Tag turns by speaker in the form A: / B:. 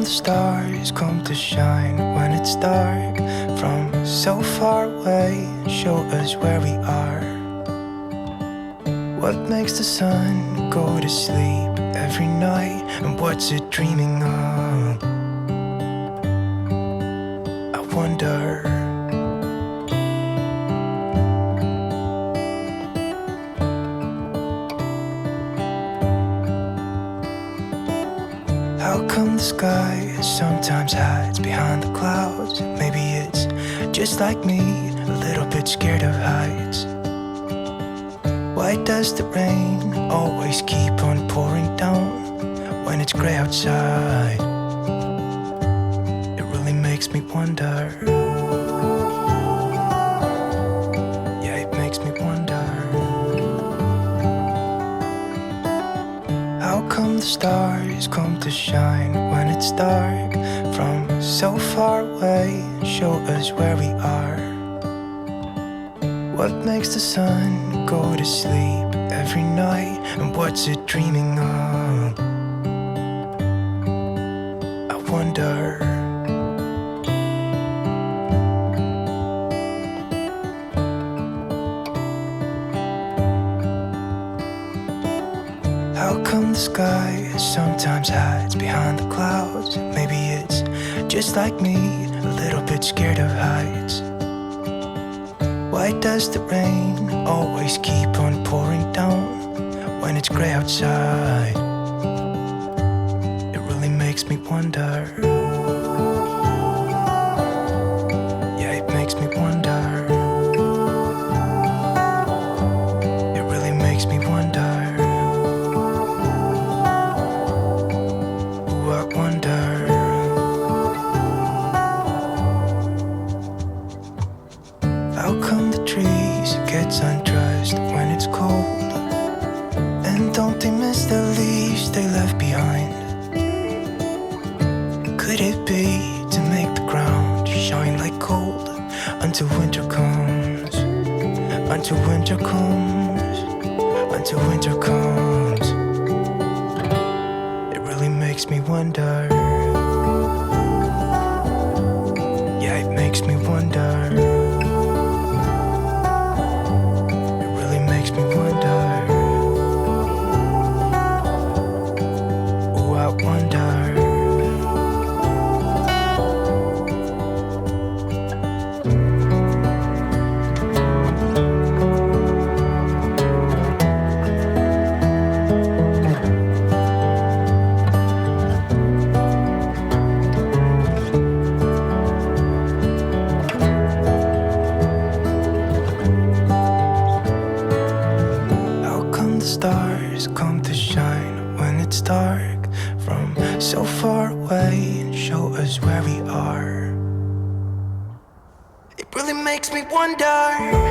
A: the stars come to shine when it's dark? From so far away, show us where we are. What makes the sun go to sleep every night? And what's it dreaming of? I wonder. How come the sky sometimes hides behind the clouds? Maybe it's just like me, a little bit scared of heights. Why does the rain always keep on pouring down when it's gray outside? It really makes me wonder. Yeah, it makes me wonder. How come the stars come to shine when it's dark? From so far away, show us where we are. What makes the sun go to sleep every night? And what's it dreaming of? I wonder. How come the sky sometimes hides behind the clouds? Maybe it's just like me, a little bit scared of heights. Why does the rain always keep on pouring down when it's gray outside? It really makes me wonder. Yeah, it makes me wonder. It really makes me wonder. Ooh, I wonder. How come the trees get undressed when it's cold? And don't they miss the leaves they left behind? Could it be to make the ground shine like gold until winter comes? Until winter comes. Until winter comes. It really makes me wonder. Yeah, it makes me wonder. Makes me wonder. Ooh, I wonder. Stars come to shine when it's dark, from so far away, and show us where we are. It really makes me wonder.